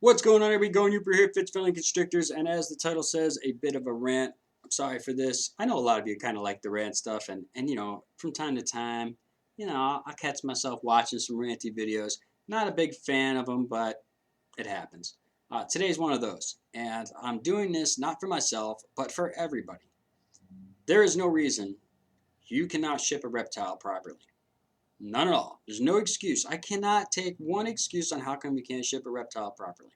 What's going on, everybody? Going Uber here, Fits Filling Constrictors, and as the title says, a bit of a rant. I'm sorry for this. I know a lot of you kind of like the rant stuff, and from time to time, I'll catch myself watching some ranty videos. Not a big fan of them, but it happens. Today's one of those, and I'm doing this not for myself, but for everybody. There is no reason you cannot ship a reptile properly. None at all. There's no excuse. I cannot take one excuse on how come you can't ship a reptile properly.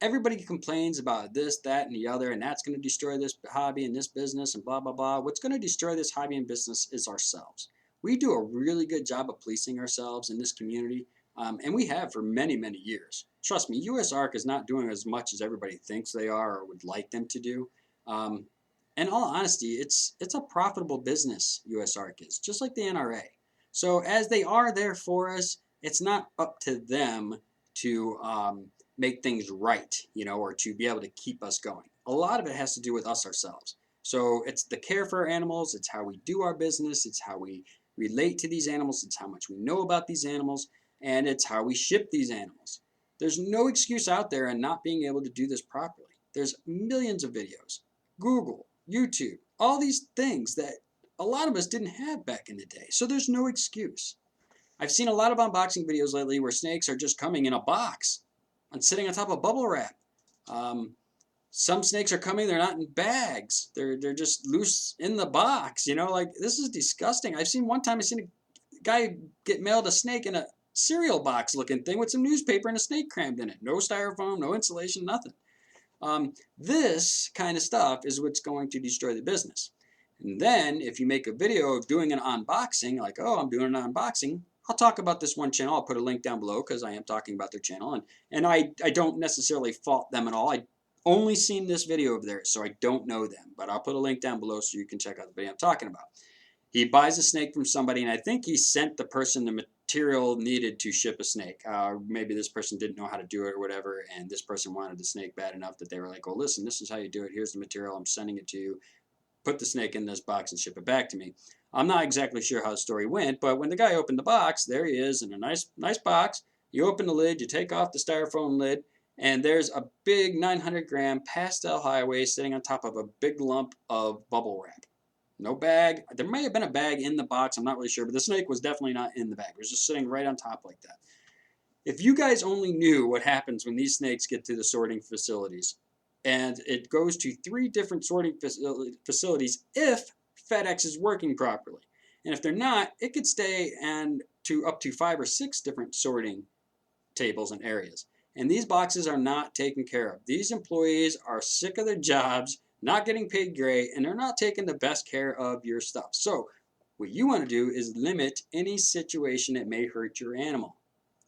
Everybody complains about this, that, and the other, and that's going to destroy this hobby and this business and blah, blah, blah. What's going to destroy this hobby and business is ourselves. We do a really good job of policing ourselves in this community, and we have for many, many years. Trust me, USARK is not doing as much as everybody thinks they are or would like them to do. In all honesty, it's a profitable business, USARK is, just like the NRA. So as they are there for us, it's not up to them to make things right, or to be able to keep us going. A lot of it has to do with us ourselves. So it's the care for our animals, it's how we do our business, it's how we relate to these animals, it's how much we know about these animals, and it's how we ship these animals. There's no excuse out there on not being able to do this properly. There's millions of videos, Google, YouTube, all these things that a lot of us didn't have back in the day. So there's no excuse. I've seen a lot of unboxing videos lately where snakes are just coming in a box and sitting on top of bubble wrap. Um, some snakes are coming, they're not in bags. They're just loose in the box, like this is disgusting. I've seen a guy get mailed a snake in a cereal box looking thing with some newspaper and a snake crammed in it. No styrofoam, no insulation, nothing. This kind of stuff is what's going to destroy the business. And then if you make a video of doing an unboxing, like, oh, I'm doing an unboxing, I'll talk about this one channel. I'll put a link down below because I am talking about their channel. And I don't necessarily fault them at all. I only seen this video of theirs, so I don't know them. But I'll put a link down below so you can check out the video I'm talking about. He buys a snake from somebody, and I think he sent the person the material needed to ship a snake. Maybe this person didn't know how to do it or whatever, and this person wanted the snake bad enough that they were like, oh, listen, this is how you do it. Here's the material. I'm sending it to you. Put the snake in this box and ship it back to me. I'm not exactly sure how the story went, but when the guy opened the box, there he is in a nice box. You open the lid, you take off the styrofoam lid, and there's a big 900-gram pastel highway sitting on top of a big lump of bubble wrap. No bag. There may have been a bag in the box. I'm not really sure, but the snake was definitely not in the bag. It was just sitting right on top like that. If you guys only knew what happens when these snakes get to the sorting facilities, and it goes to 3 different sorting facilities if FedEx is working properly. And if they're not, it could stay and to up to 5 or 6 different sorting tables and areas. And these boxes are not taken care of. These employees are sick of their jobs, not getting paid great, and they're not taking the best care of your stuff. So what you want to do is limit any situation that may hurt your animal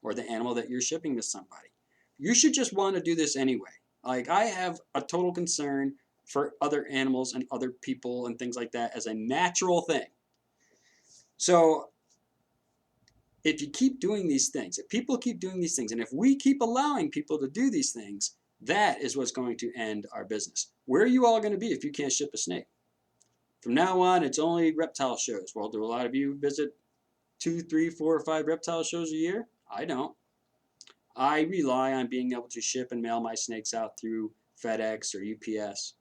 or the animal that you're shipping to somebody. You should just want to do this anyway. Like, I have a total concern for other animals and other people and things like that as a natural thing. So if you keep doing these things, if people keep doing these things, and if we keep allowing people to do these things, that is what's going to end our business. Where are you all going to be if you can't ship a snake? From now on, it's only reptile shows. Well, do a lot of you visit 2, 3, 4, or 5 reptile shows a year? I don't. I rely on being able to ship and mail my snakes out through FedEx or UPS.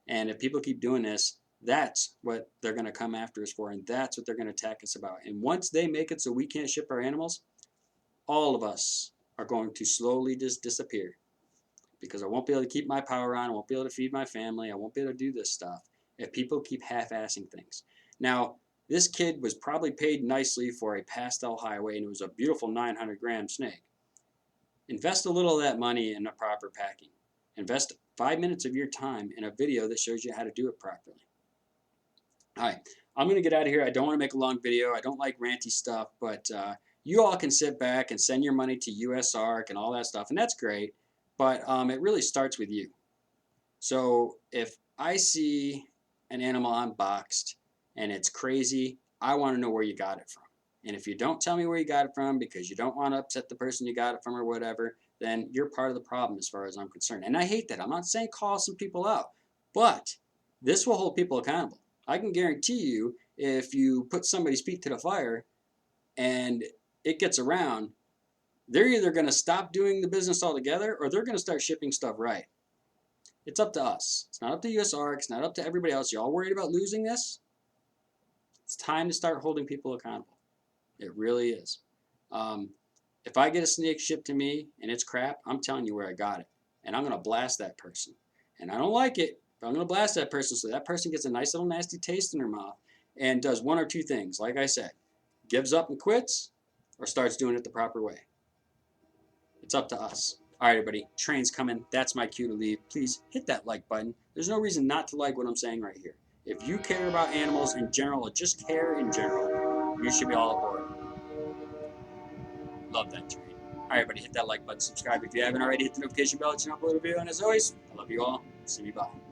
And if people keep doing this, that's what they're going to come after us for, and that's what they're going to attack us about. And once they make it so we can't ship our animals, all of us are going to slowly just disappear, because I won't be able to keep my power on, I won't be able to feed my family, I won't be able to do this stuff if people keep half-assing things. Now, this kid was probably paid nicely for a pastel highway, and it was a beautiful 900-gram snake. Invest a little of that money in a proper packing. Invest 5 minutes of your time in a video that shows you how to do it properly. All right, I'm going to get out of here. I don't want to make a long video. I don't like ranty stuff, but you all can sit back and send your money to USARK and all that stuff, and that's great, but it really starts with you. So if I see an animal unboxed and it's crazy, I want to know where you got it from. And if you don't tell me where you got it from because you don't want to upset the person you got it from or whatever, then you're part of the problem as far as I'm concerned. And I hate that. I'm not saying call some people out, but this will hold people accountable. I can guarantee you, if you put somebody's feet to the fire and it gets around, They're either going to stop doing the business altogether or they're going to start shipping stuff right. It's up to us. It's not up to USARK. It's not up to everybody else. Y'all worried about losing this? It's time to start holding people accountable. It really is. Um, if I get a snake shipped to me and it's crap, I'm telling you where I got it. And I'm going to blast that person. And I don't like it, but I'm going to blast that person so that person gets a nice little nasty taste in their mouth and does one or two things. Like I said, gives up and quits or starts doing it the proper way. It's up to us. All right, everybody, train's coming. That's my cue to leave. Please hit that like button. There's no reason not to like what I'm saying right here. If you care about animals in general or just care in general, you should be all aboard. Love that train. All right, everybody, hit that like button, subscribe if you haven't already. Hit the notification bell to upload a video. And as always, I love you all. See you. Bye.